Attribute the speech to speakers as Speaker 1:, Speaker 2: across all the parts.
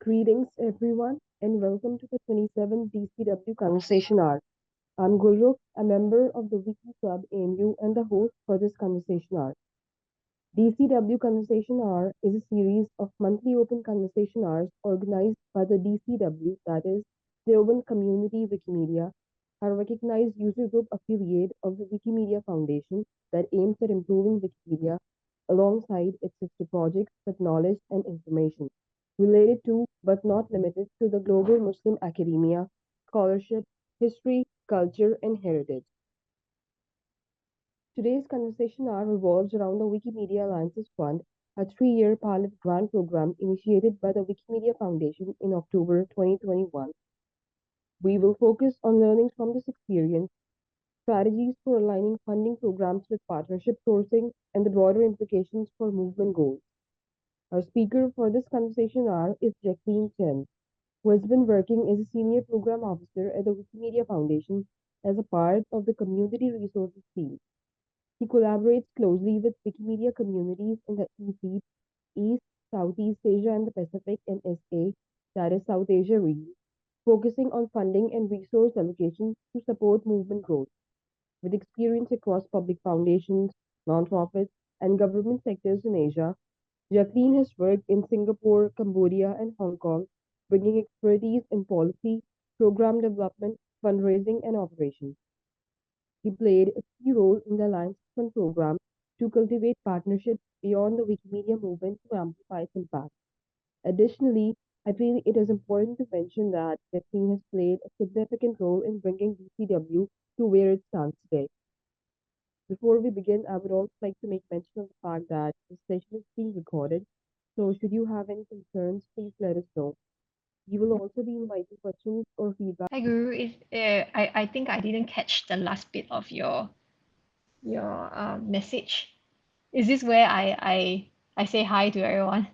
Speaker 1: Greetings, everyone, and welcome to the 27th DCW Conversation Hour. I'm Gulrukh, a member of the Wiki Club AMU and the host for this Conversation Hour. DCW Conversation Hour is a series of monthly open conversation hours organized by the DCW, that is, the Urban Community Wikimedia, a recognized user group affiliate of the Wikimedia Foundation that aims at improving Wikipedia alongside its sister projects with knowledge and information related to, but not limited to, the global Muslim academia, scholarship, history, culture, and heritage. Today's conversation hour revolves around the Wikimedia Alliances Fund, a 3-year pilot grant program initiated by the Wikimedia Foundation in October 2021. We will focus on learnings from this experience, strategies for aligning funding programs with partnership sourcing, and the broader implications for movement goals. Our speaker for this conversation hour is Jacqueline Chen, who has been working as a senior program officer at the Wikimedia Foundation as a part of the community resources team. He collaborates closely with Wikimedia communities in the ESEAP, East, Southeast Asia, and the Pacific, and SA, that is South Asia region, focusing on funding and resource allocation to support movement growth. With experience across public foundations, nonprofits, and government sectors in Asia, Jacqueline has worked in Singapore, Cambodia, and Hong Kong, bringing expertise in policy, program development, fundraising, and operations. He played a key role in the Alliance Fund program to cultivate partnerships beyond the Wikimedia movement to amplify its impact. Additionally, I feel it is important to mention that Jacqueline has played a significant role in bringing DCW to where it stands today. Before we begin, I would also like to make mention of the fact that this session is being recorded, so should you have any concerns, please let us know. You will also be inviting questions or feedback.
Speaker 2: Hi Guru, I think I didn't catch the last bit of your message. Is this where I say hi to everyone?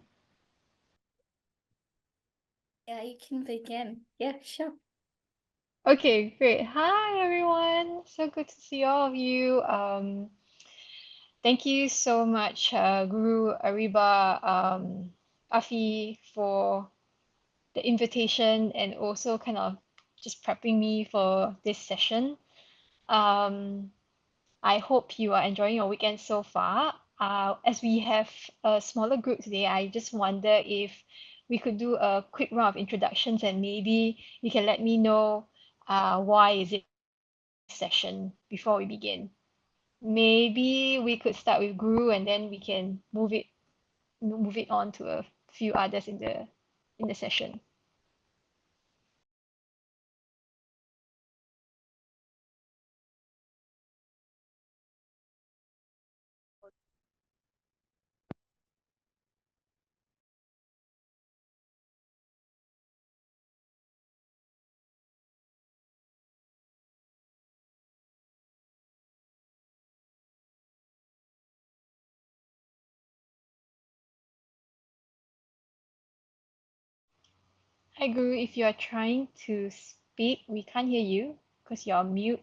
Speaker 3: Yeah, you can begin. Yeah, sure.
Speaker 2: Okay, great. Hi everyone. So good to see all of you. Thank you so much, Guru Ariba, Afi, for the invitation and also kind of just prepping me for this session. I hope you are enjoying your weekend so far. As we have a smaller group today, I just wonder if we could do a quick round of introductions and maybe you can let me know why is it session before we begin. Maybe we could start with Guru and then we can move it on to a few others in the session. Hi Guru, if you are trying to speak, we can't hear you because you're on mute.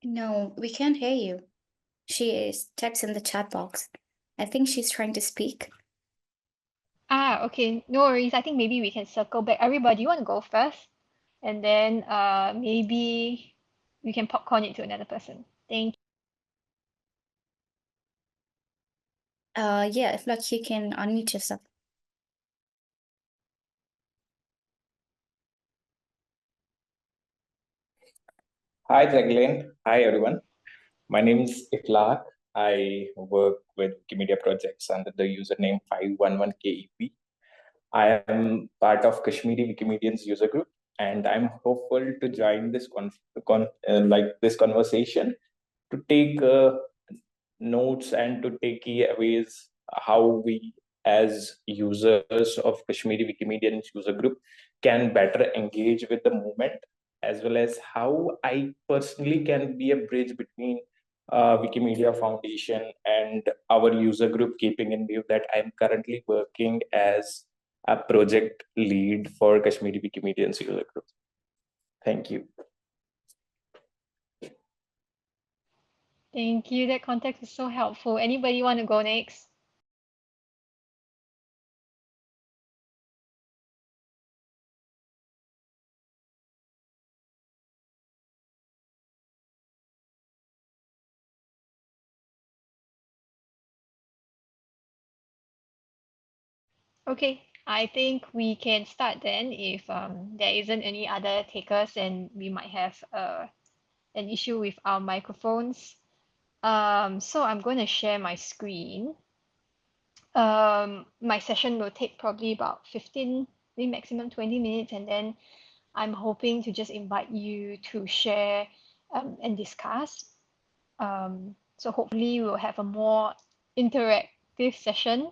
Speaker 3: No, we can't hear you. She is text in the chat box. I think she's trying to speak.
Speaker 2: Okay, no worries. I think maybe we can circle back. Everybody, you want to go first? And then maybe we can popcorn it to another person. Thank
Speaker 3: Yeah, if like you can unmute yourself.
Speaker 4: Hi, Jacqueline. Hi, everyone. My name is Iflaq. I work with Wikimedia projects under the username 511KEP. I am part of Kashmiri Wikimedians user group, and I'm hopeful to join this this conversation to take notes and to take key ways how we, as users of Kashmiri Wikimedians user group, can better engage with the movement as well as how I personally can be a bridge between Wikimedia Foundation and our user group, keeping in view that I'm currently working as a project lead for Kashmiri Wikimedians user group. Thank you.
Speaker 2: Thank you. That context is so helpful. Anybody want to go next? Okay, I think we can start then if there isn't any other takers and we might have an issue with our microphones. So I'm going to share my screen. My session will take probably about 15, maybe maximum 20 minutes, and then I'm hoping to just invite you to share and discuss. So hopefully we'll have a more interactive session.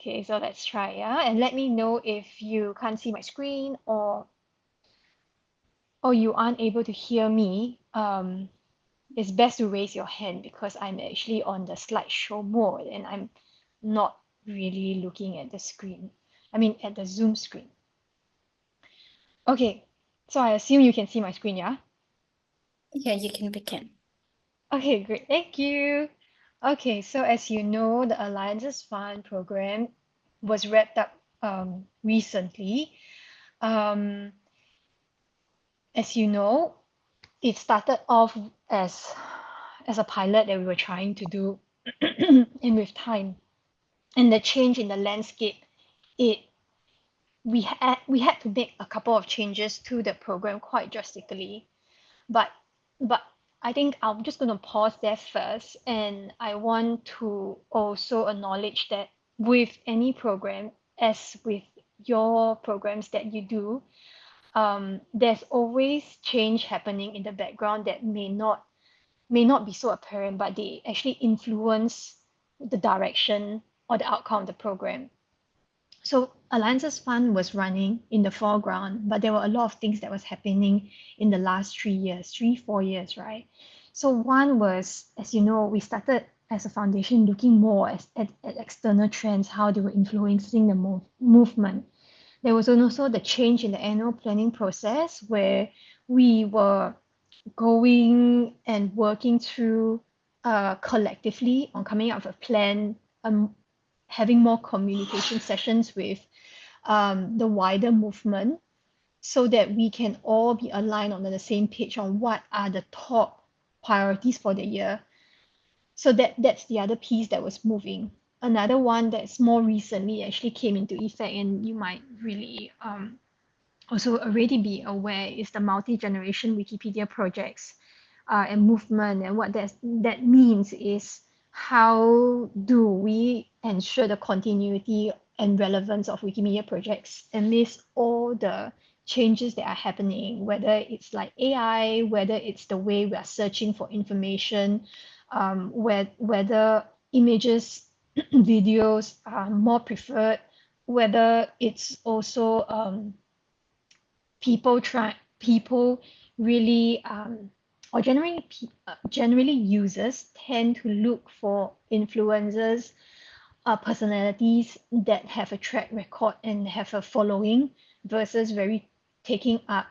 Speaker 2: Okay, so let's try, yeah? And let me know if you can't see my screen or you aren't able to hear me. It's best to raise your hand because I'm actually on the slideshow mode and I'm not really looking at the screen. I mean, at the Zoom screen. Okay, so I assume you can see my screen, yeah?
Speaker 3: Yeah, you can begin.
Speaker 2: Okay, great. Thank you. Okay, so as you know, the Alliances Fund program was wrapped up recently. As you know, it started off as a pilot that we were trying to do, and with time and the change in the landscape, it we had to make a couple of changes to the program quite drastically. But I think I'm just going to pause there first, and I want to also acknowledge that with any program, as with your programs that you do, there's always change happening in the background that may not be so apparent, but they actually influence the direction or the outcome of the program. So Alliances Fund was running in the foreground, but there were a lot of things that was happening in the last 4 years, right? So one was, as you know, we started as a foundation looking more at external trends, how they were influencing the movement. There was also the change in the annual planning process where we were going and working through collectively on coming up with a plan, having more communication sessions with the wider movement so that we can all be aligned on the same page on what are the top priorities for the year. So that's the other piece that was moving. Another one that's more recently actually came into effect, and you might really also already be aware, is the multi-generation Wikipedia projects and movement. And what that means is, how do we ensure the continuity and relevance of Wikimedia projects amidst all the changes that are happening, whether it's like AI, whether it's the way we are searching for information, whether images, videos are more preferred, whether it's also people really or generally users tend to look for influencers, personalities that have a track record and have a following versus very taking up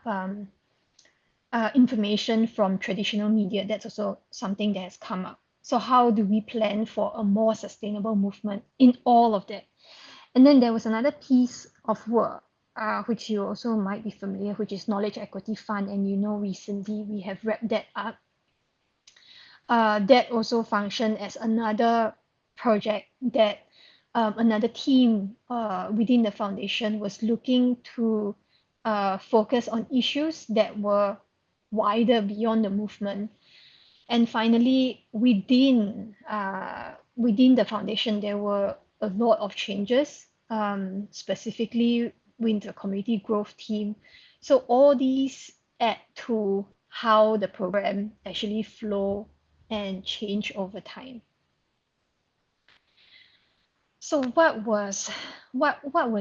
Speaker 2: information from traditional media. That's also something that has come up. So how do we plan for a more sustainable movement in all of that? And then there was another piece of work, which you also might be familiar, which is Knowledge Equity Fund. And you know, recently we have wrapped that up. That also functioned as another project that another team within the foundation was looking to focus on issues that were wider beyond the movement. And finally, within the foundation, there were a lot of changes, specifically with the community growth team. So all these add to how the program actually flow and change over time. So what was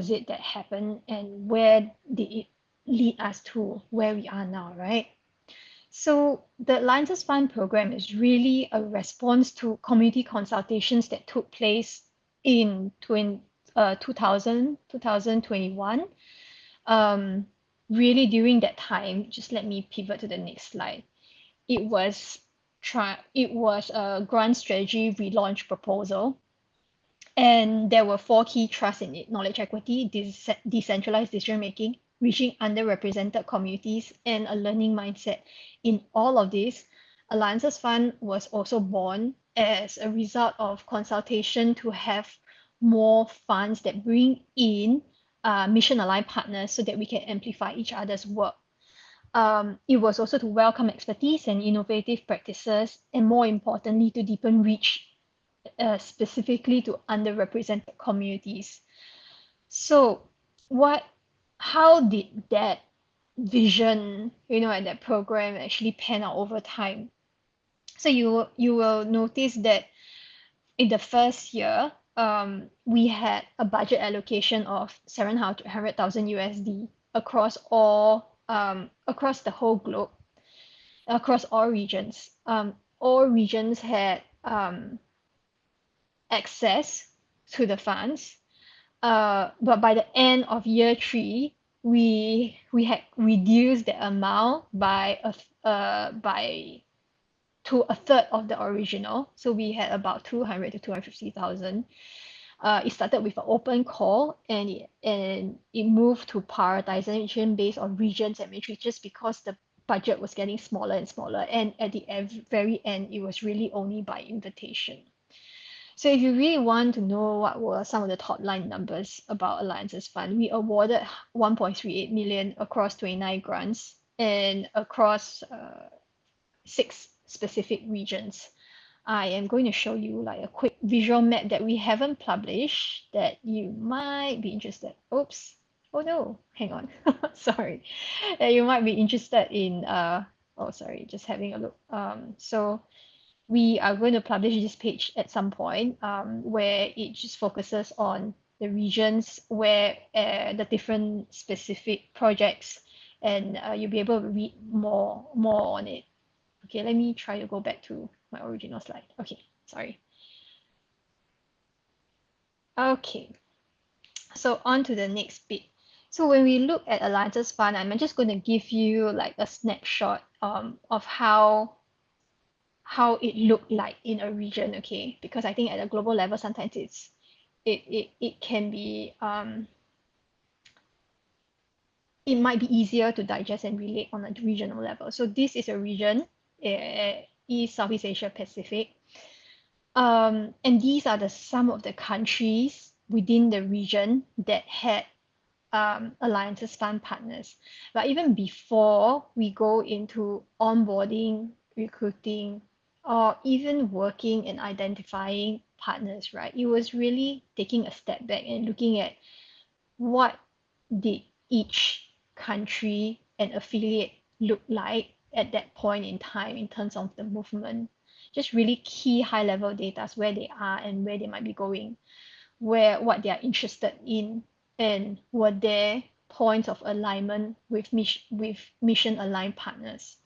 Speaker 2: it that happened, and where did it lead us to where we are now, right? So the Alliances Fund program is really a response to community consultations that took place in 2021. Really during that time, just let me pivot to the next slide. It was a grant strategy relaunch proposal, and there were 4 key thrusts in it: knowledge equity, decentralized decision making, reaching underrepresented communities, and a learning mindset. In all of this, Alliances Fund was also born as a result of consultation to have more funds that bring in mission aligned partners so that we can amplify each other's work. It was also to welcome expertise and innovative practices, and more importantly, to deepen reach specifically to underrepresented communities. So how did that vision, and that program actually pan out over time? So you will notice that in the first year, we had a budget allocation of 700,000 USD across across the whole globe, across all regions. All regions had access to the funds. But by the end of year 3, we had reduced the amount by to a third of the original. So we had about 200 to 250,000. It started with an open call, and it moved to prioritization based on regions and matrices because the budget was getting smaller and smaller. And at the very end, it was really only by invitation. So if you really want to know what were some of the top line numbers about Alliances Fund, we awarded 1.38 million across 29 grants and across 6 specific regions. I am going to show you like a quick visual map that we haven't published that you might be interested. Oops. Oh no, hang on. Sorry. That you might be interested in oh sorry, just having a look. So we are going to publish this page at some point, where it just focuses on the regions where the different specific projects, and you'll be able to read more on it. Okay, let me try to go back to my original slide. Okay, sorry. Okay, so on to the next bit. So when we look at Alliances Fund, I'm just going to give you like a snapshot of how it looked like in a region, okay? Because I think at a global level, sometimes it can be it might be easier to digest and relate on a regional level. So this is a region, East Southeast Asia Pacific. And these are some of the countries within the region that had Alliances Fund partners. But even before we go into onboarding, recruiting, or even working and identifying partners, right? It was really taking a step back and looking at what did each country and affiliate look like at that point in time in terms of the movement. Just really key high level data, where they are and where they might be going, what they are interested in, and were there points of alignment with mission aligned partners.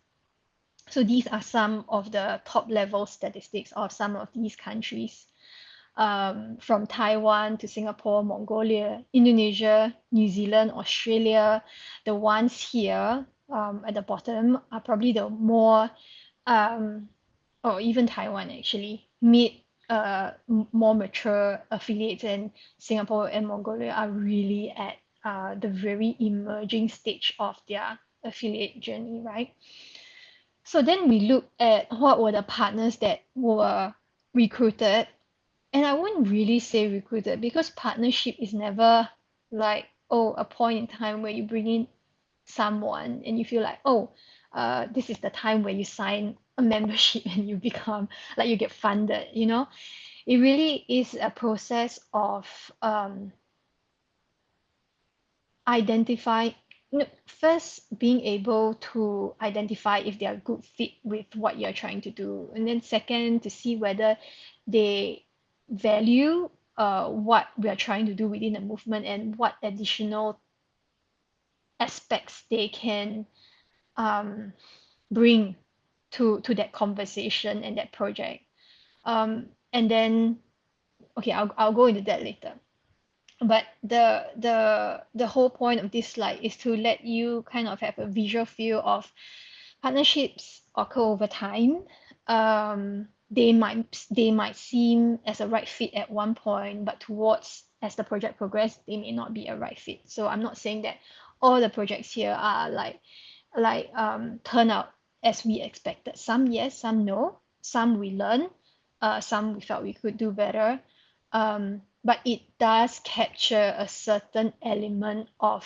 Speaker 2: So these are some of the top level statistics of some of these countries, from Taiwan to Singapore, Mongolia, Indonesia, New Zealand, Australia. The ones here at the bottom are probably the more, or even Taiwan actually, more mature affiliates, and Singapore and Mongolia are really at the very emerging stage of their affiliate journey, right? So then we look at what were the partners that were recruited. And I wouldn't really say recruited, because partnership is never like, oh, a point in time where you bring in someone and you feel like, oh, this is the time where you sign a membership and you become like, you get funded, It really is a process of first being able to identify if they are a good fit with what you're trying to do, and then second, to see whether they value what we are trying to do within the movement, and what additional aspects they can bring to that conversation and that project. And then, okay, I'll go into that later. But the whole point of this slide is to let you kind of have a visual feel of partnerships occur over time. They might seem as a right fit at one point, but towards as the project progress, they may not be a right fit. So I'm not saying that all the projects here are turn out as we expected. Some yes, some no. Some we learn, some we felt we could do better. But it does capture a certain element of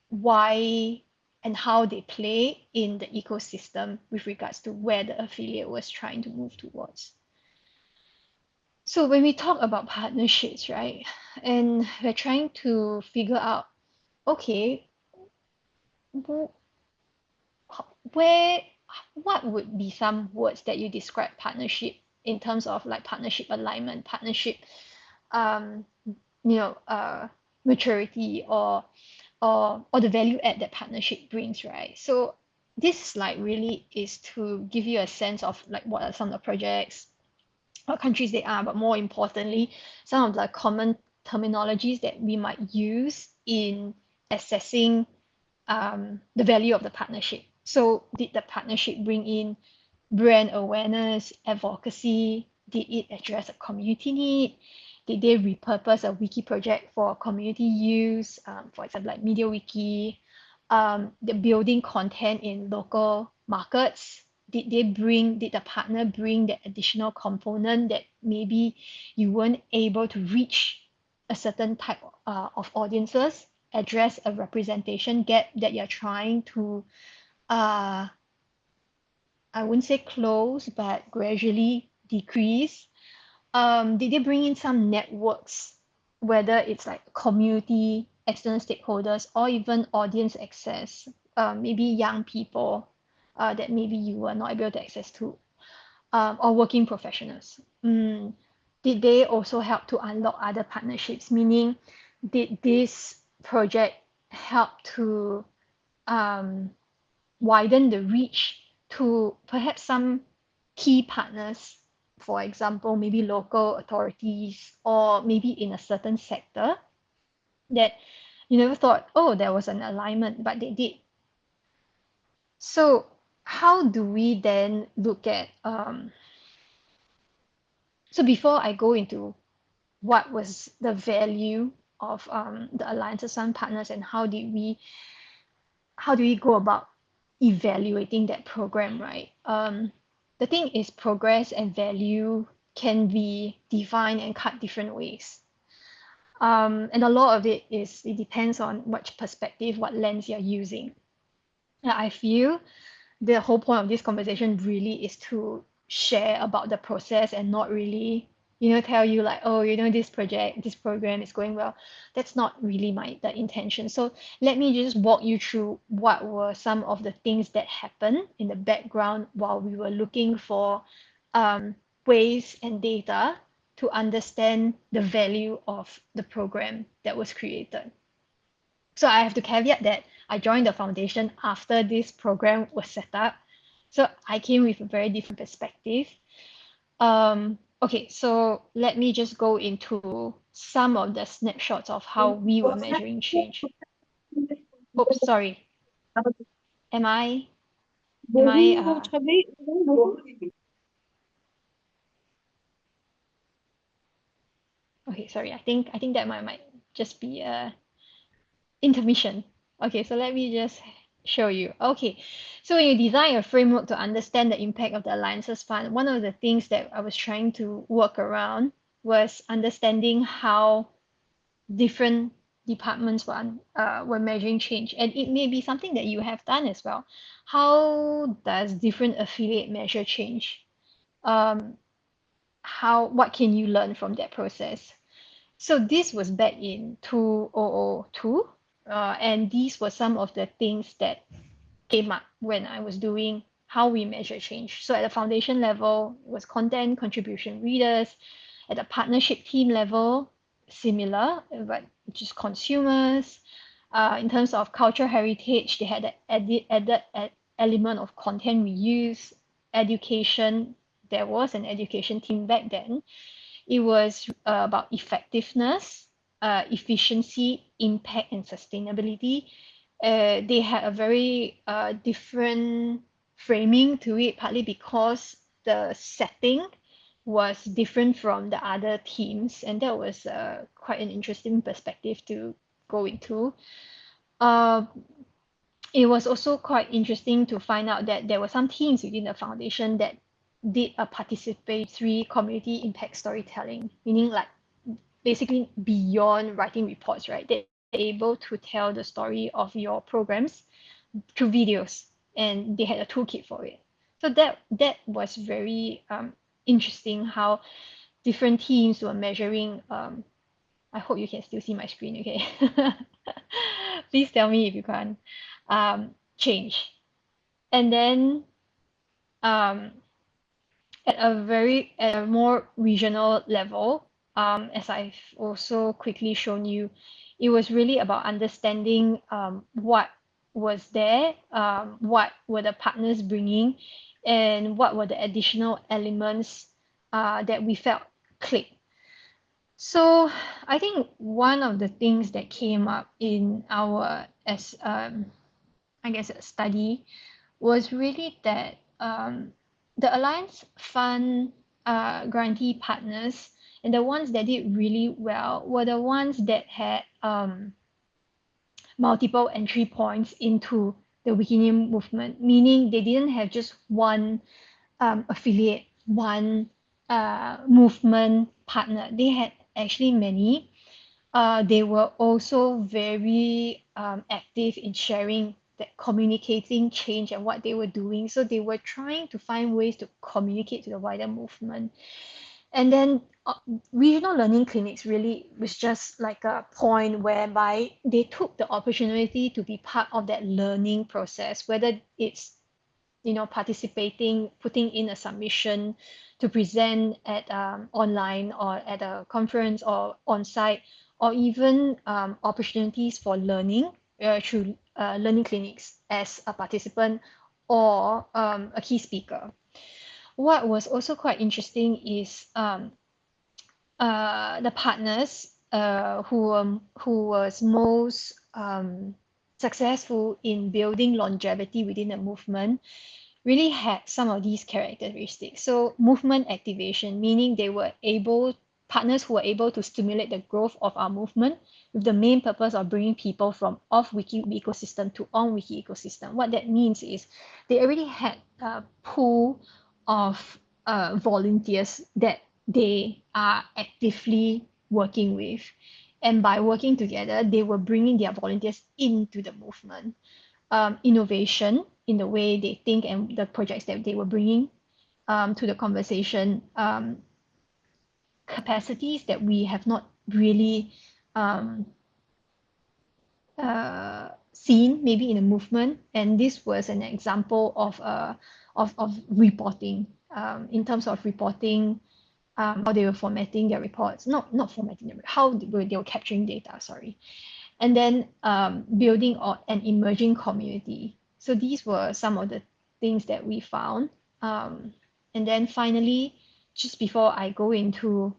Speaker 2: why and how they play in the ecosystem with regards to where the affiliate was trying to move towards. So when we talk about partnerships, right, and we're trying to figure out, okay, where, what would be some words that you describe partnership in terms of like partnership alignment, partnership, maturity, or the value add that partnership brings, right? So this slide really is to give you a sense of like what are some of the projects, what countries they are, but more importantly, some of the common terminologies that we might use in assessing the value of the partnership. So did the partnership bring in brand awareness, advocacy? Did it address a community need? Did they repurpose a wiki project for community use? For example, like MediaWiki, the building content in local markets. Did the partner bring the additional component that maybe you weren't able to reach a certain type of audiences, address a representation gap that you're trying to I wouldn't say close, but gradually decrease. Did they bring in some networks, whether it's like community, external stakeholders, or even audience access, maybe young people that maybe you were not able to access to, or working professionals? Did they also help to unlock other partnerships? Meaning, did this project help to widen the reach to perhaps some key partners, for example, maybe local authorities or maybe in a certain sector that you never thought, oh, there was an alignment, but they did. So how do we then look at so before I go into what was the value of the alliances, some partners, and how do we go about evaluating that program, right? The thing is, progress and value can be defined and cut different ways. And a lot of it depends on which perspective, what lens you're using. And I feel the whole point of this conversation really is to share about the process and not really tell you like, oh, this program is going well. That's not really the intention. So let me just walk you through what were some of the things that happened in the background while we were looking for ways and data to understand the value of the program that was created. So I have to caveat that I joined the foundation after this program was set up. So I came with a very different perspective. Okay, so let me just go into some of the snapshots of how we were measuring change. Oops, sorry. Am I okay, sorry. I think that might just be a intermission. Okay, so let me just show you. Okay, so when you design a framework to understand the impact of the Alliances Fund, one of the things that I was trying to work around was understanding how different departments were measuring change. And it may be something that you have done as well. How does different affiliate measure change? What can you learn from that process? So this was back in 2002. And these were some of the things that came up when I was doing how we measure change. So at the foundation level, it was content, contribution, readers. At the partnership team level, similar, but just consumers. In terms of cultural heritage, they had the added element of content reuse, education. There was an education team back then. It was about effectiveness, efficiency, impact, and sustainability. They had a very different framing to it, partly because the setting was different from the other teams, and that was quite an interesting perspective to go into. It was also quite interesting to find out that there were some teams within the foundation that did a participatory community impact storytelling, meaning like basically beyond writing reports, right? They're able to tell the story of your programs through videos, and they had a toolkit for it. So that was very interesting how different teams were measuring. I hope you can still see my screen, okay? Please tell me if you can't. Change. And then at a more regional level, as I've also quickly shown you, it was really about understanding what was there, what were the partners bringing, and what were the additional elements that we felt clicked. So I think one of the things that came up in our I guess study was really that the Alliance Fund grantee partners and the ones that did really well were the ones that had multiple entry points into the Wikimedia movement, meaning they didn't have just one affiliate, one movement partner. They had actually many. They were also very active in sharing, that communicating change and what they were doing. So they were trying to find ways to communicate to the wider movement. And then regional learning clinics really was just like a point whereby they took the opportunity to be part of that learning process, whether it's participating, putting in a submission to present at online or at a conference or on site, or even opportunities for learning through learning clinics as a participant or a key speaker. What was also quite interesting is the partners who was most successful in building longevity within the movement really had some of these characteristics. So movement activation, meaning partners who were able to stimulate the growth of our movement with the main purpose of bringing people from off wiki ecosystem to on wiki ecosystem. What that means is they already had a pool of volunteers that they are actively working with. And by working together, they were bringing their volunteers into the movement. Innovation in the way they think and the projects that they were bringing to the conversation, capacities that we have not really seen maybe in a movement. And this was an example of reporting, in terms of reporting, how they were formatting their reports, not formatting them, how they were capturing data, sorry. And then building an emerging community. So these were some of the things that we found. And then finally, just before I go into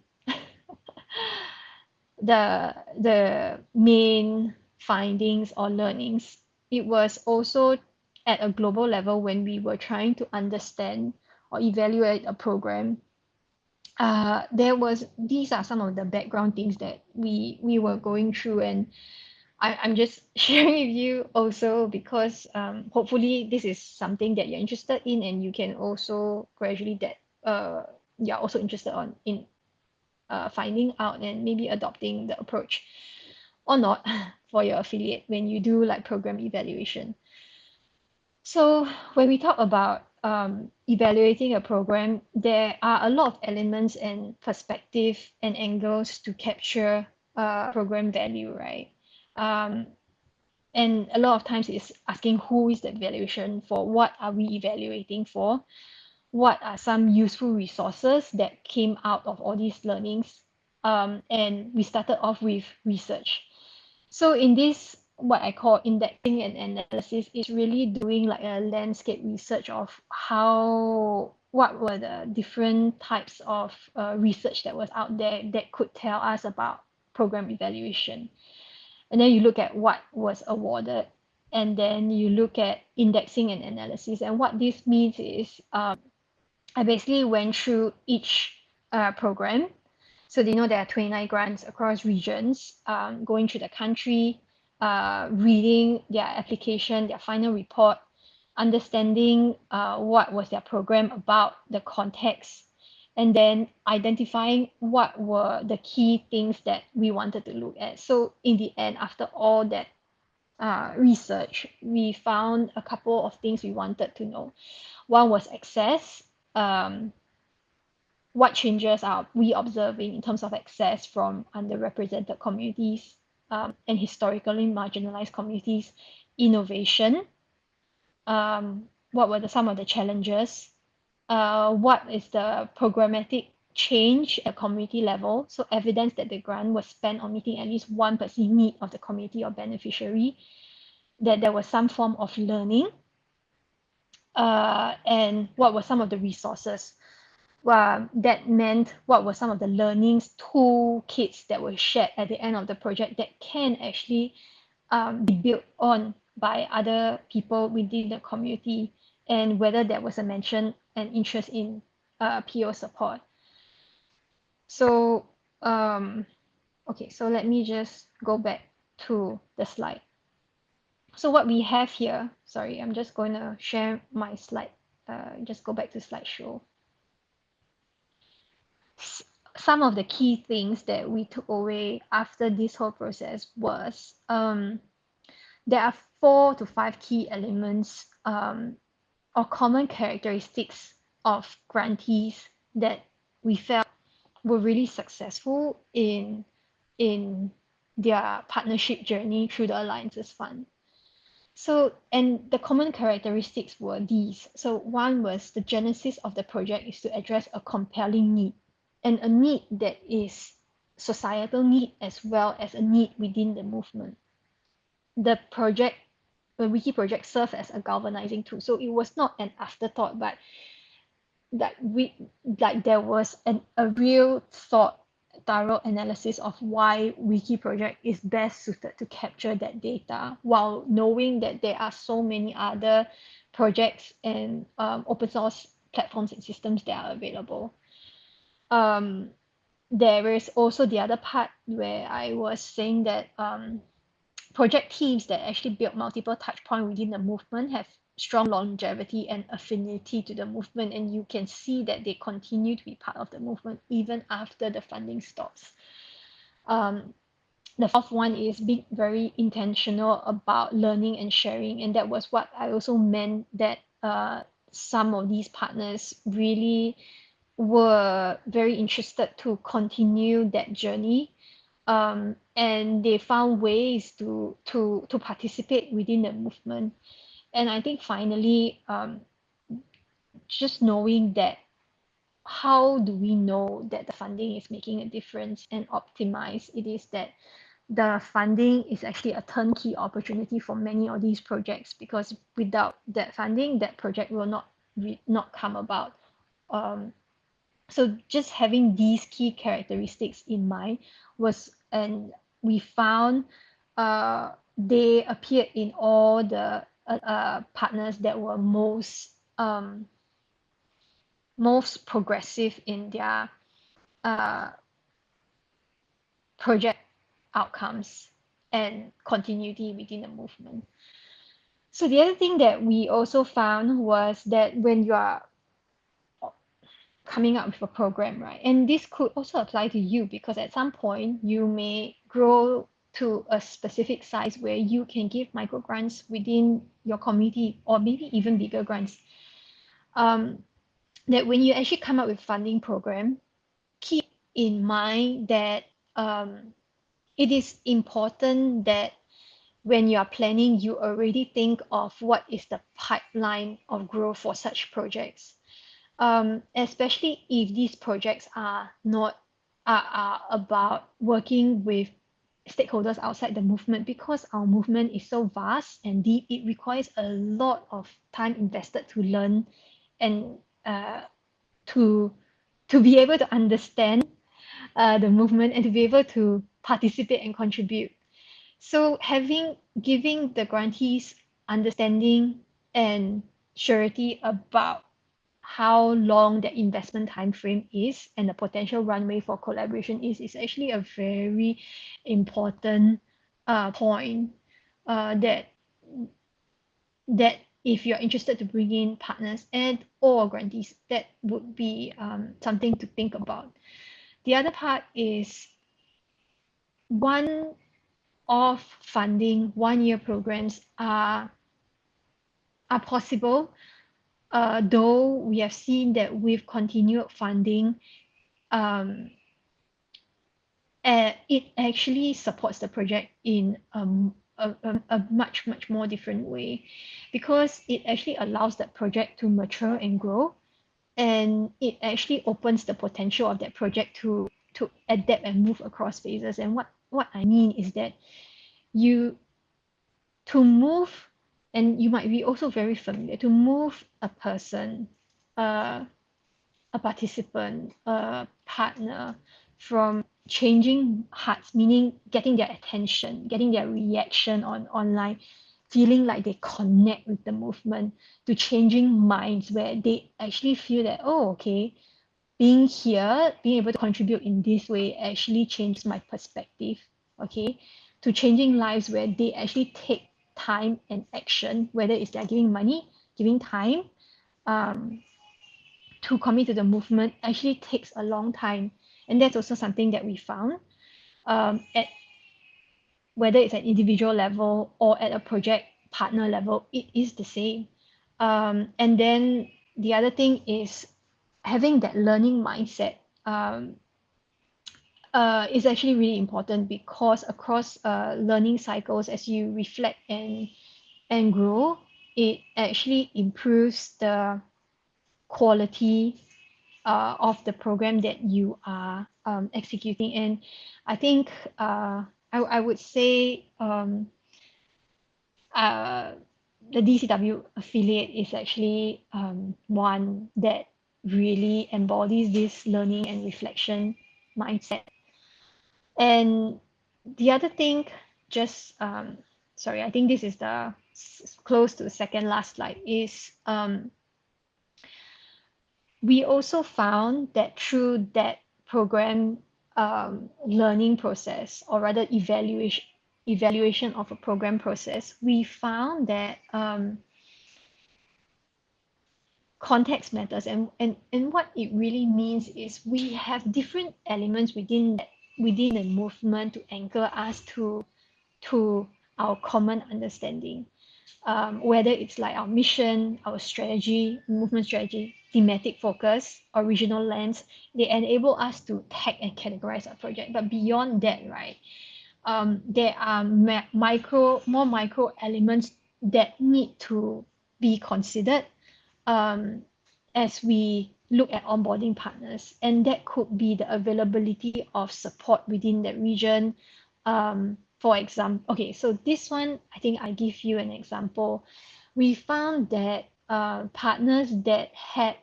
Speaker 2: the main findings or learnings, it was also at a global level when we were trying to understand or evaluate a program. These are some of the background things that we were going through, and I'm just sharing with you also because hopefully this is something that you're interested in, and you can also gradually you're also interested in finding out and maybe adopting the approach or not for your affiliate when you do like program evaluation. So when we talk about evaluating a program, there are a lot of elements and perspective and angles to capture program value, right? And a lot of times it's asking who is the evaluation for, what are we evaluating for, what are some useful resources that came out of all these learnings, and we started off with research. So in this what I call indexing and analysis is really doing like a landscape research of what were the different types of research that was out there that could tell us about program evaluation. And then you look at what was awarded, and then you look at indexing and analysis. And what this means is I basically went through each program. So they know there are 29 grants across regions, going through the country, reading their application, their final report, understanding what was their program about, the context, and then identifying what were the key things that we wanted to look at. So in the end, after all that research, we found a couple of things we wanted to know. One was access. What changes are we observing in terms of access from underrepresented communities and historically marginalized communities? Innovation. What were some of the challenges? What is the programmatic change at community level? So evidence that the grant was spent on meeting at least one perceived need of the community or beneficiary, that there was some form of learning, and what were some of the resources that meant what were some of the learnings, toolkits that were shared at the end of the project that can actually be built on by other people within the community, and whether there was a mention and interest in PO support. So okay, so let me just go back to the slide. So what we have here, sorry, I'm just going to share my slide. Just go back to slideshow. Some of the key things that we took away after this whole process was there are 4 to 5 key elements or common characteristics of grantees that we felt were really successful in their partnership journey through the Alliances Fund. So, and the common characteristics were these. So one was the genesis of the project is to address a compelling need, and a need that is societal need as well as a need within the movement. The wiki project served as a galvanizing tool. So it was not an afterthought, but there was a real thought, thorough analysis of why wiki project is best suited to capture that data, while knowing that there are so many other projects and open source platforms and systems that are available. There is also the other part where I was saying that project teams that actually build multiple touch points within the movement have strong longevity and affinity to the movement, and you can see that they continue to be part of the movement even after the funding stops. The fourth one is being very intentional about learning and sharing, and that was what I also meant, that some of these partners really were very interested to continue that journey, and they found ways to participate within the movement. And I think finally, just knowing that, how do we know that the funding is making a difference and optimize it, is that the funding is actually a turnkey opportunity for many of these projects, because without that funding, that project will not come about. So just having these key characteristics in mind was, and we found they appeared in all the partners that were most progressive in their project outcomes and continuity within the movement. So the other thing that we also found was that when you are coming up with a program, right, and this could also apply to you, because at some point you may grow to a specific size where you can give micro grants within your community, or maybe even bigger grants. That when you actually come up with funding program, keep in mind that it is important that when you are planning, you already think of what is the pipeline of growth for such projects, especially if these projects are not about working with stakeholders outside the movement, because our movement is so vast and deep. It requires a lot of time invested to learn and to be able to understand the movement and to be able to participate and contribute. So giving the grantees understanding and surety about how long the investment time frame is and the potential runway for collaboration is actually a very important point that if you're interested to bring in partners and or grantees, that would be something to think about. The other part is one-off funding, one-year programs are possible, though we have seen that with continued funding, it actually supports the project in a much more different way, because it actually allows that project to mature and grow, and it actually opens the potential of that project to adapt and move across phases. And what I mean is that to move, and you might be also very familiar, to move a person, a participant, a partner, from changing hearts, meaning getting their attention, getting their reaction online, feeling like they connect with the movement, to changing minds where they actually feel that, oh, okay, being here, being able to contribute in this way actually changes my perspective, okay, to changing lives where they actually take time and action, whether it's they're giving money, giving time, to commit to the movement actually takes a long time. And that's also something that we found, at whether it's at individual level or at a project partner level, it is the same. And then the other thing is having that learning mindset, is actually really important, because across learning cycles, as you reflect and grow, it actually improves the quality of the program that you are executing. And I think I would say the DCW affiliate is actually one that really embodies this learning and reflection mindset. And the other thing, just sorry, I think this is the close to the second last slide, is we also found that through that program learning process, or rather evaluation of a program process, we found that context matters. And what it really means is we have different elements within the movement to anchor us to our common understanding, whether it's like our mission, our strategy, movement strategy, thematic focus, original lens. They enable us to tag and categorize our project. But beyond that, right, there are more micro elements that need to be considered as we look at onboarding partners. And that could be the availability of support within the region. For example, okay, so this one, I think I give you an example. We found that partners that had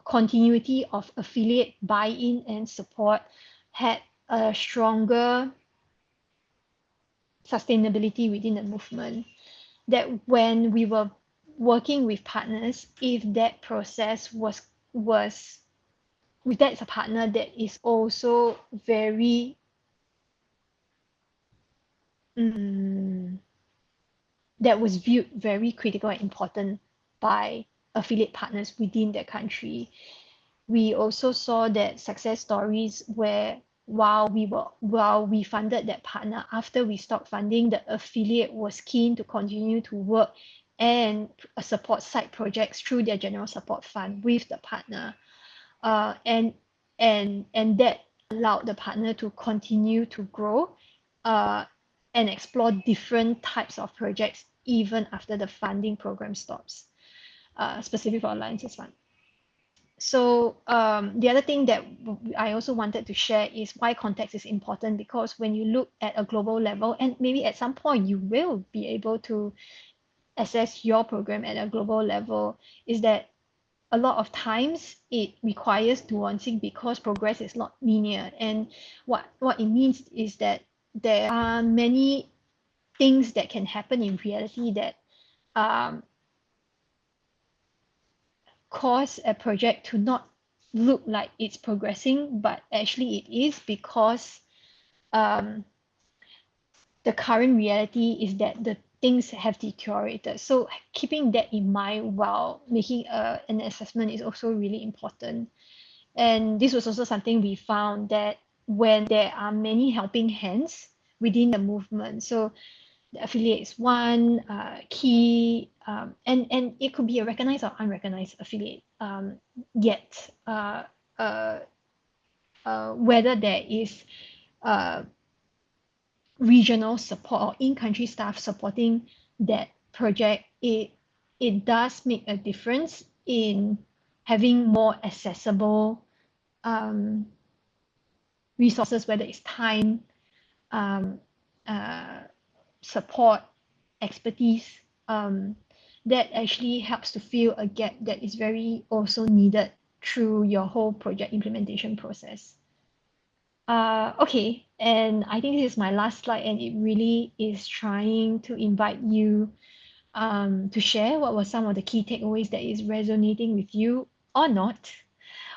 Speaker 2: continuity of affiliate buy-in and support had a stronger sustainability within the movement. That when we were working with partners, if that process was with that's a partner that is also very that was viewed very critical and important by affiliate partners within the country. We also saw that success stories where while we funded that partner, after we stopped funding, the affiliate was keen to continue to work and support side projects through their general support fund with the partner, and that allowed the partner to continue to grow and explore different types of projects even after the funding program stops, specific for Alliances Fund. So the other thing that I also wanted to share is why context is important, because when you look at a global level, and maybe at some point you will be able to assess your program at a global level, is that a lot of times it requires nuancing because progress is not linear. And what it means is that there are many things that can happen in reality that um, cause a project to not look like it's progressing, but actually it is, because um, the current reality is that the things have deteriorated. So keeping that in mind while making an assessment is also really important. And this was also something we found, that when there are many helping hands within the movement, so the affiliate is one key, and it could be a recognized or unrecognized affiliate, yet whether there is uh, regional support or in-country staff supporting that project, it does make a difference in having more accessible resources, whether it's time, um, uh, support, expertise, that actually helps to fill a gap that is very also needed through your whole project implementation process. Okay, and I think this is my last slide, and it really is trying to invite you to share what were some of the key takeaways that is resonating with you or not.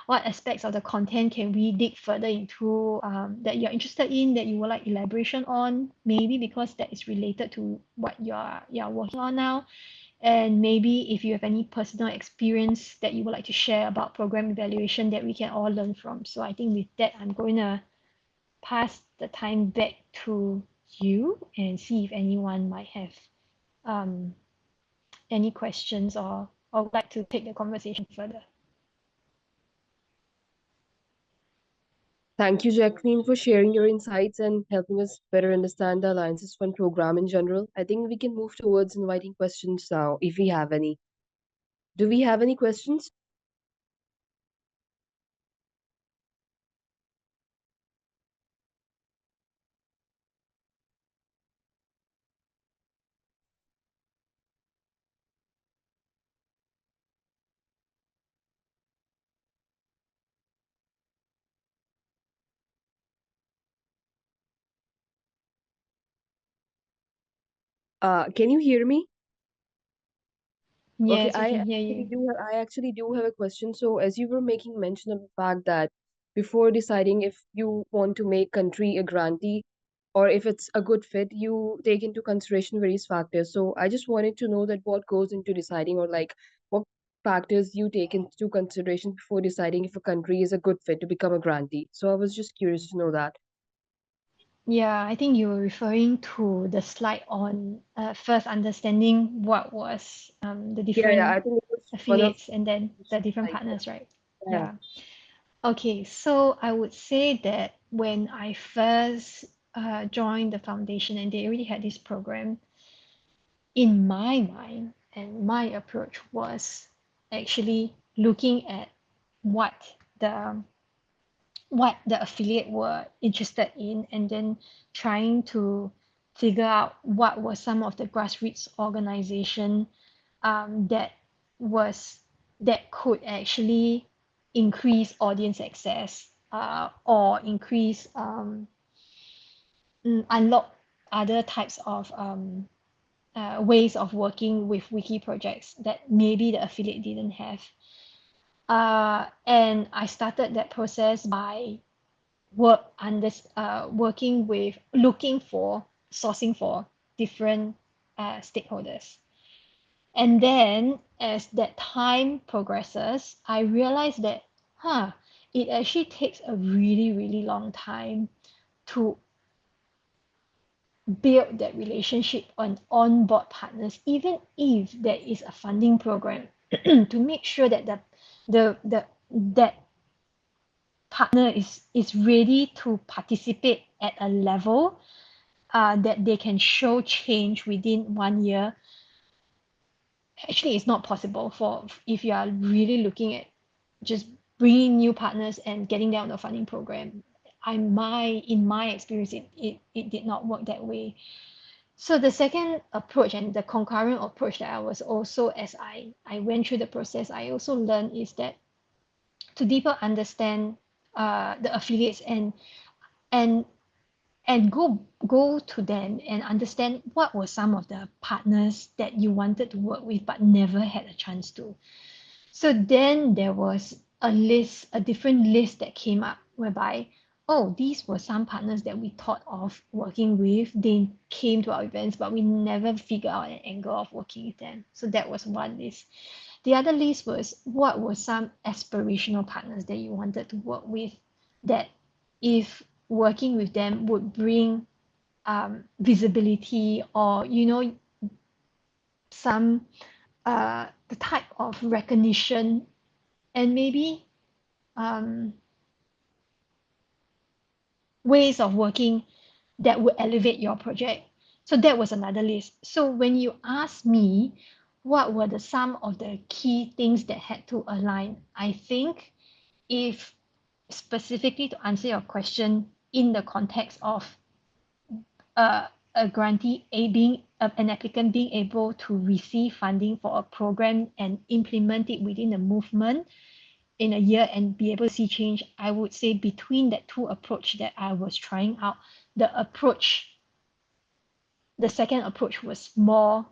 Speaker 2: What aspects of the content can we dig further into, that you're interested in, that you would like elaboration on, maybe because that is related to what you're working on now, and maybe if you have any personal experience that you would like to share about program evaluation that we can all learn from. So I think with that, I'm going to pass the time back to you and see if anyone might have um, any questions, or would like to take the conversation further.
Speaker 1: Thank you, Jacqueline, for sharing your insights and helping us better understand the Alliances Fund program in general. I think we can move towards inviting questions now, if we have any. Do we have any questions? Can you hear me? Okay,
Speaker 2: Yes, we can hear you.
Speaker 1: I actually do have a question. So, as you were making mention of the fact that before deciding if you want to make country a grantee or if it's a good fit, you take into consideration various factors. So, I just wanted to know that what goes into deciding, or like what factors you take into consideration before deciding if a country is a good fit to become a grantee. So, I was just curious to know that.
Speaker 2: Yeah, I think you were referring to the slide on first understanding what was the
Speaker 1: Yeah,
Speaker 2: different
Speaker 1: I think it was one of
Speaker 2: affiliates and then the different
Speaker 1: like
Speaker 2: partners, right?
Speaker 1: yeah.
Speaker 2: Yeah. Okay, so I would say that when I first joined the foundation and they already had this program, in my mind and my approach was actually looking at what the the affiliate were interested in, and then trying to figure out what were some of the grassroots organization that was that could actually increase audience access, or increase unlock other types of ways of working with wiki projects that maybe the affiliate didn't have. And I started that process by working with looking for sourcing for different stakeholders. And then as that time progresses, I realized that it actually takes a really, really long time to build that relationship on onboard partners, even if there is a funding program, to make sure that that partner is ready to participate at a level that they can show change within 1 year. Actually, it's not possible for if you are really looking at just bringing new partners and getting them on the funding program. In my experience, it did not work that way. So the second approach and the concurrent approach that I was also, as I went through the process, I also learned is that to deeper understand the affiliates and and go to them and understand what were some of the partners that you wanted to work with but never had a chance to. So then there was a different list that came up whereby, oh, these were some partners that we thought of working with. They came to our events, but we never figured out an angle of working with them. So that was one list. The other list was what were some aspirational partners that you wanted to work with that if working with them would bring visibility or some the type of recognition and maybe ways of working that would elevate your project. So that was another list. So when you ask me what were some of the key things that had to align, I think if specifically to answer your question in the context of a grantee an applicant being able to receive funding for a program and implement it within the movement in a year and be able to see change, I would say between that two approach that I was trying out, the second approach was more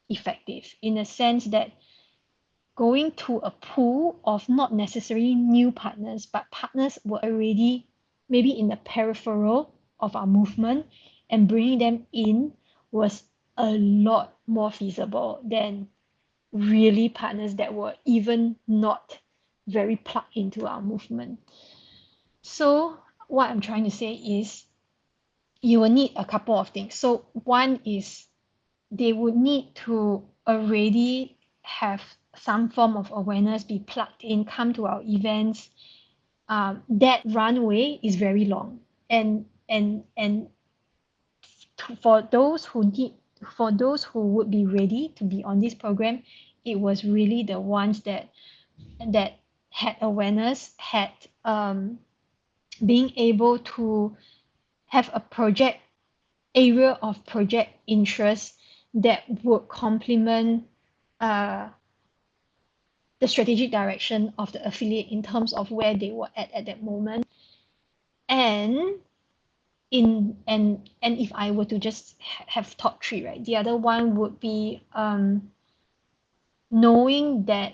Speaker 2: effective in a sense that going to a pool of not necessarily new partners, but partners were already maybe in the peripheral of our movement and bringing them in was a lot more feasible than really partners that were even not very plugged into our movement. So what I'm trying to say is you will need a couple of things. So one is they would need to already have some form of awareness, be plugged in, come to our events. That runway is very long, and for those who would be ready to be on this program, it was really the ones that had awareness, had being able to have a project area of project interest that would complement the strategic direction of the affiliate in terms of where they were at that moment. And if I were to just have top three, right? The other one would be knowing that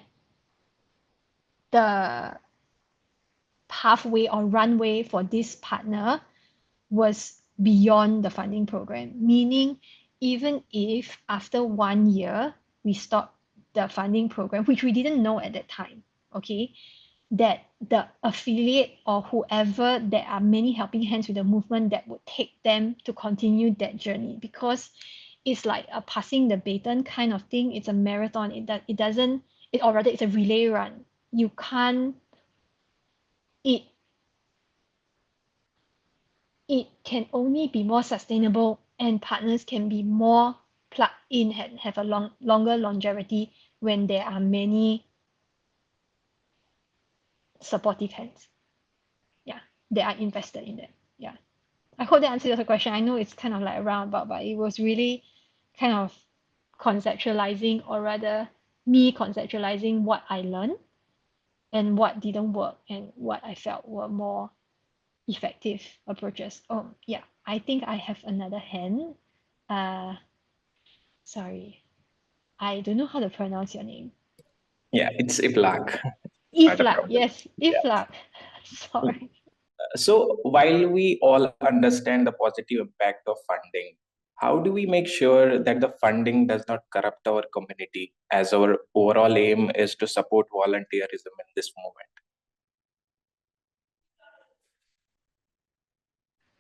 Speaker 2: the pathway or runway for this partner was beyond the funding program, meaning even if after 1 year we stop the funding program, which we didn't know at that time, okay, that the affiliate or whoever, there are many helping hands with the movement that would take them to continue that journey, because it's like a passing the baton kind of thing. It's a marathon. It doesn't, or rather it's a relay run. You can't, it can only be more sustainable and partners can be more plugged in and have a longer longevity when there are many supportive hands. Yeah, they are invested in that. Yeah. I hope that answers your question. I know it's kind of like a roundabout, but it was really kind of conceptualizing, or rather me conceptualizing what I learned and what didn't work and what I felt were more effective approaches. Oh, yeah. I think I have another hand. Sorry. I don't know how to pronounce your name.
Speaker 4: Yeah, it's Iflak.
Speaker 2: Iflak, yes, Iflak. Sorry.
Speaker 4: So while we all understand the positive impact of funding, how do we make sure that the funding does not corrupt our community, as our overall aim is to support volunteerism in this movement?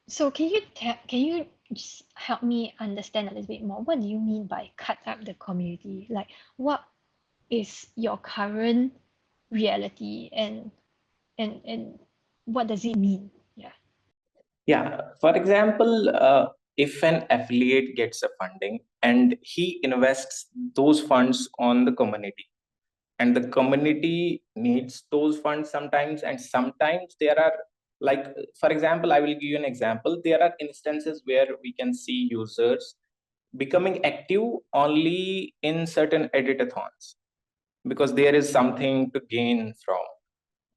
Speaker 2: So can you just help me understand a little bit more? What do you mean by cut up the community? Like, what is your current reality and what does it mean? Yeah.
Speaker 4: Yeah, for example, if an affiliate gets a funding and he invests those funds on the community, and the community needs those funds sometimes, and sometimes there are, like, for example, I will give you an example. There are instances where we can see users becoming active only in certain editathons because there is something to gain from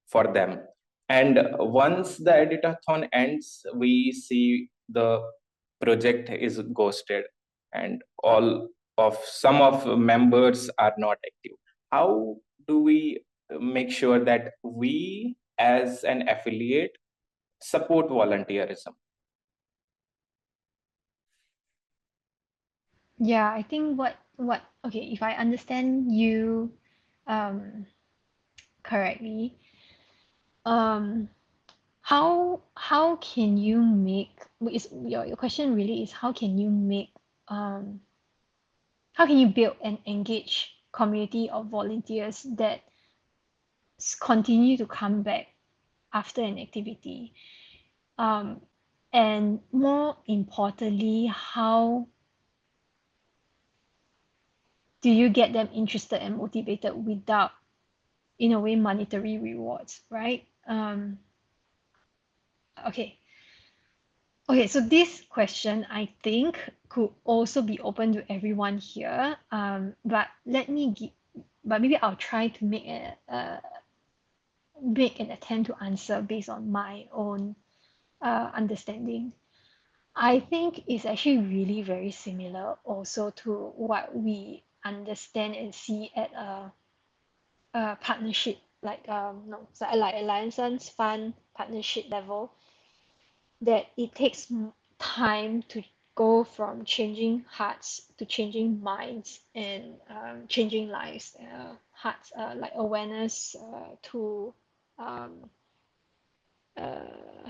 Speaker 4: for them. And once the editathon ends, we see the project is ghosted and all of some of members are not active. How do we make sure that we as an affiliate support volunteerism?
Speaker 2: Yeah, I think what okay, if I understand you correctly, um how can you make is your question really is um how can you build and engage community of volunteers that continue to come back after an activity, um and more importantly, how do you get them interested and motivated without, in a way, monetary rewards, right? Okay. Okay, so this question I think could also be open to everyone here. But but maybe I'll try to make an attempt to answer based on my own understanding. I think it's actually really very similar also to what we understand and see at a partnership, like no, so like alliance fund partnership level, that it takes time to go from changing hearts to changing minds and changing lives. Hearts, like awareness to um, uh,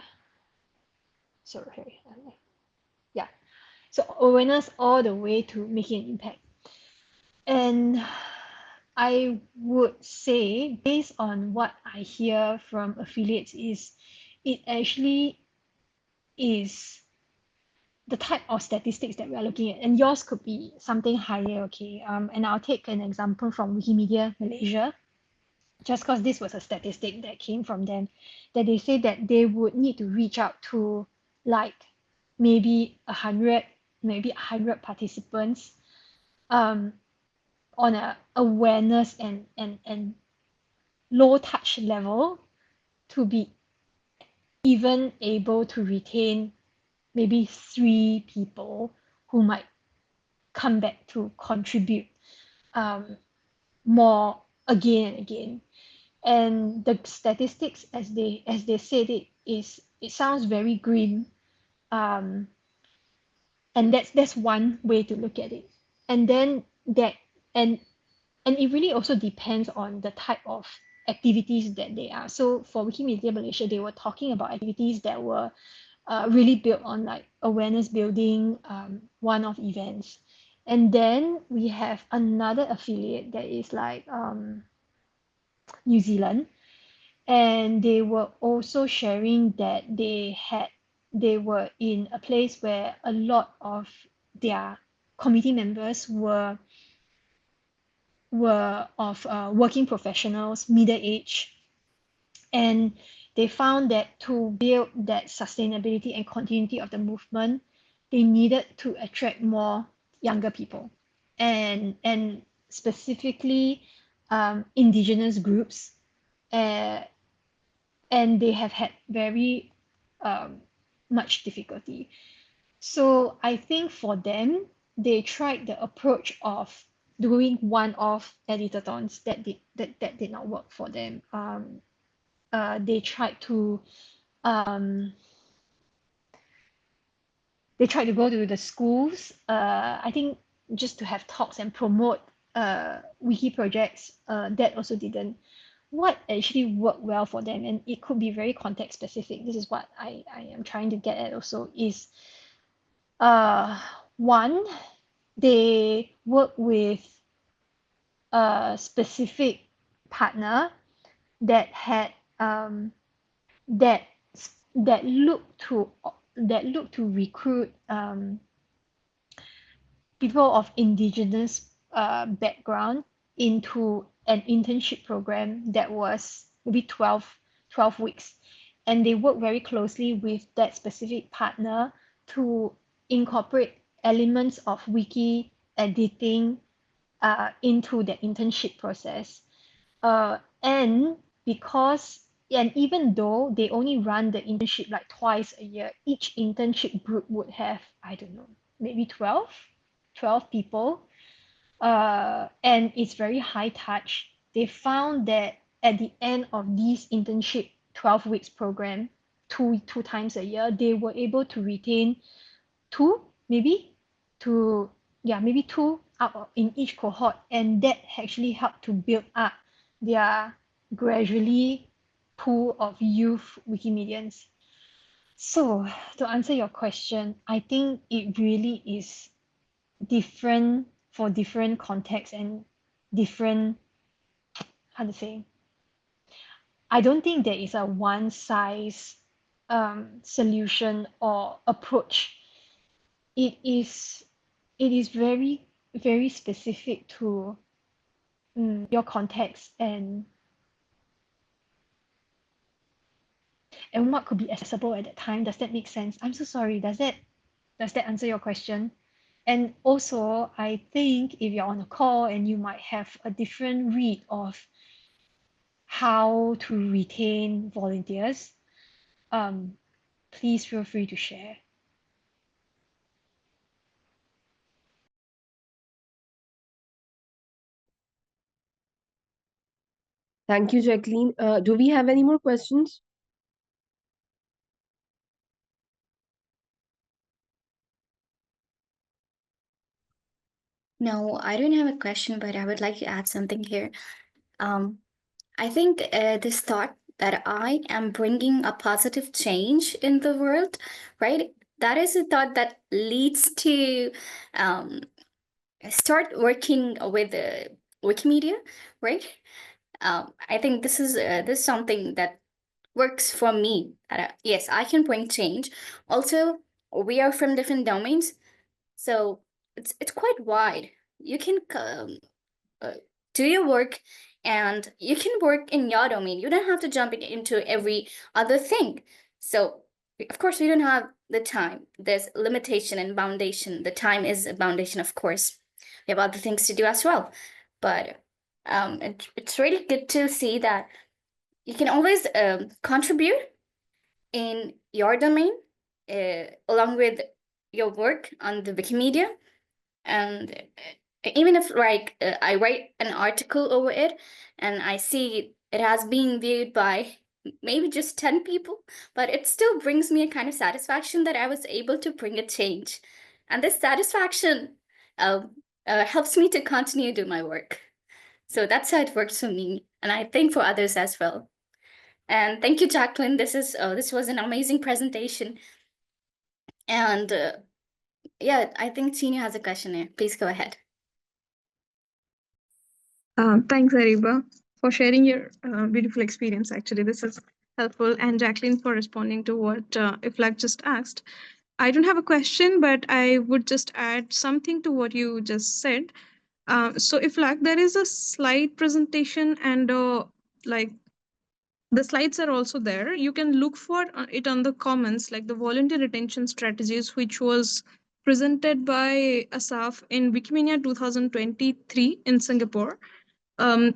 Speaker 2: sorry, yeah. So awareness all the way to making an impact. And I would say, based on what I hear from affiliates, is it actually is the type of statistics that we are looking at, and yours could be something higher, okay? And I'll take an example from Wikimedia Malaysia, just because this was a statistic that came from them, that they say that they would need to reach out to like maybe 100 participants um, on a awareness and low touch level to be even able to retain maybe 3 people who might come back to contribute um, more again and again. And the statistics, as they said it, is it sounds very grim, um, and that's one way to look at it. And then that and and it really also depends on the type of activities that they are. So for Wikimedia Malaysia, they were talking about activities that were really built on like awareness building, one-off events. And then we have another affiliate that is like New Zealand, and they were also sharing that they were in a place where a lot of their committee members were of working professionals, middle age, and they found that to build that sustainability and continuity of the movement, they needed to attract more younger people, and specifically indigenous groups, uh, and they have had very um, much difficulty. So I think for them, they tried the approach of doing one-off editathons that did not work for them. They tried to um, go to the schools. I think just to have talks and promote wiki projects. That also didn't. What actually worked well for them, and it could be very context specific. This is what I am trying to get at also is uh one, they work with a specific partner that had that that look to recruit people of indigenous background into an internship program that was maybe 12 weeks. And they work very closely with that specific partner to incorporate elements of wiki editing into the internship process. And because and even though they only run the internship like twice a year, each internship group would have, I don't know, maybe 12 people. And it's very high touch. They found that at the end of this internship 12 weeks program, two times a year, they were able to retain two, maybe to maybe two in each cohort, and that actually helped to build up their gradually pool of youth Wikimedians. So to answer your question, I think it really is different for different contexts and different, how to say, I don't think there is a one size solution or approach. It is very very specific to your context and what could be accessible at that time. Does that make sense? I'm so sorry. Does that answer your question? And also, I think if you're on a call and you might have a different read of how to retain volunteers, please feel free to share.
Speaker 1: Thank you, Jacqueline. Do we have any more questions?
Speaker 3: No, I don't have a question, but I would like to add something here. I think this thought that I am bringing a positive change in the world, right? That is a thought that leads to start working with Wikimedia, right? I think this is something that works for me. Yes, I can bring change. Also, we are from different domains, so it's quite wide. You can do your work, and you can work in your domain. You don't have to jump into every other thing. So of course we don't have the time. There's limitation and foundation. The time is a foundation, of course. We have other things to do as well. But it's really good to see that you can always contribute in your domain along with your work on the Wikimedia. And even if I write an article over it and I see it has been viewed by maybe just 10 people, but it still brings me a kind of satisfaction that I was able to bring a change. And this satisfaction helps me to continue to do my work. So that's how it works for me, and I think for others as well. And thank you, Jacqueline. This was an amazing presentation. And yeah, I think Tina has a question here. Please go ahead.
Speaker 5: Thanks, Ariba, for sharing your beautiful experience. Actually, this is helpful, and Jacqueline for responding to what Iflak just asked. I don't have a question, but I would just add something to what you just said. So, Iflak, there is a slide presentation, and like the slides are also there. You can look for it on the comments, like the volunteer retention strategies, which was presented by Asaf in Wikimedia 2023 in Singapore.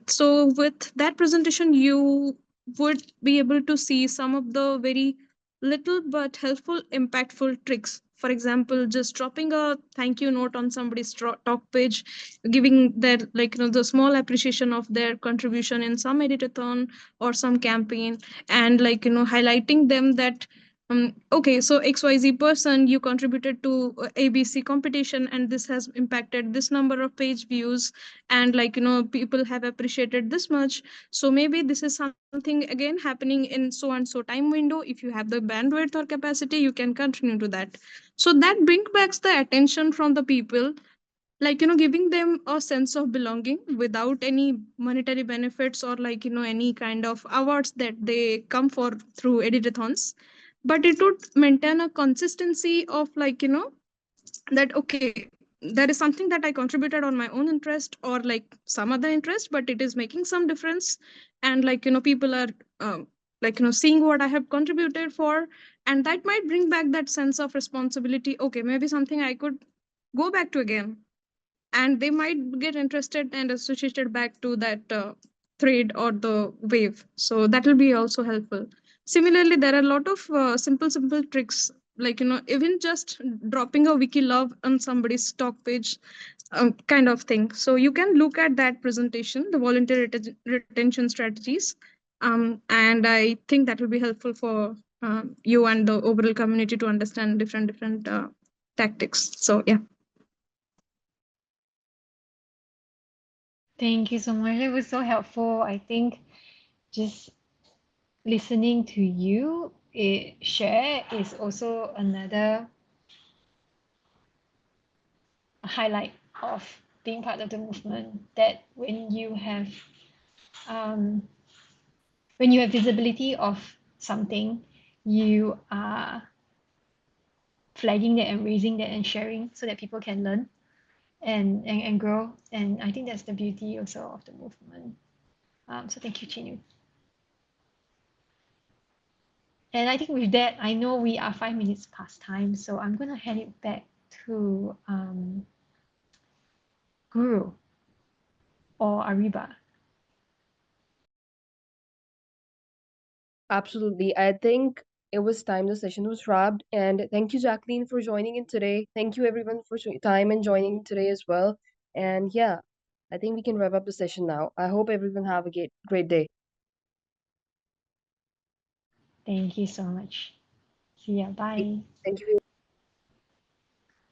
Speaker 5: So with that presentation, you would be able to see some of the very little but helpful, impactful tricks. For example, just dropping a thank you note on somebody's talk page, giving their the small appreciation of their contribution in some editathon or some campaign, and highlighting them that okay, so XYZ person, you contributed to ABC competition, and this has impacted this number of page views, and people have appreciated this much. So maybe this is something again happening in so and so time window. If you have the bandwidth or capacity, you can continue to that. So that brings back the attention from the people, giving them a sense of belonging without any monetary benefits or any kind of awards that they come for through editathons. But it would maintain a consistency of that okay, there is something that I contributed on my own interest or like some other interest, but it is making some difference. And like, people are like, seeing what I have contributed for. And that might bring back that sense of responsibility. Okay, maybe something I could go back to again. And they might get interested and associated back to that thread or the wave. So that will be also helpful. Similarly, there are a lot of simple tricks, like, even just dropping a wiki love on somebody's stock page, kind of thing. So you can look at that presentation, the volunteer retention strategies. And I think that will be helpful for you and the overall community to understand different tactics. So yeah.
Speaker 2: Thank you so much. It was so helpful. I think just listening to you share is also another highlight of being part of the movement, that um, when you have visibility of something, you are flagging that and raising that and sharing so that people can learn and grow. And I think that's the beauty also of the movement. So thank you, Chinu. And I think with that, I know we are 5 minutes past time, so I'm going to hand it back to Guru or Ariba.
Speaker 1: Absolutely. I think it was time the session was wrapped. And thank you, Jacqueline, for joining in today. Thank you, everyone, for time and joining today as well. And yeah, I think we can wrap up the session now. I hope everyone have a great day.
Speaker 2: Thank you so much. See ya. Bye.
Speaker 1: Thank you.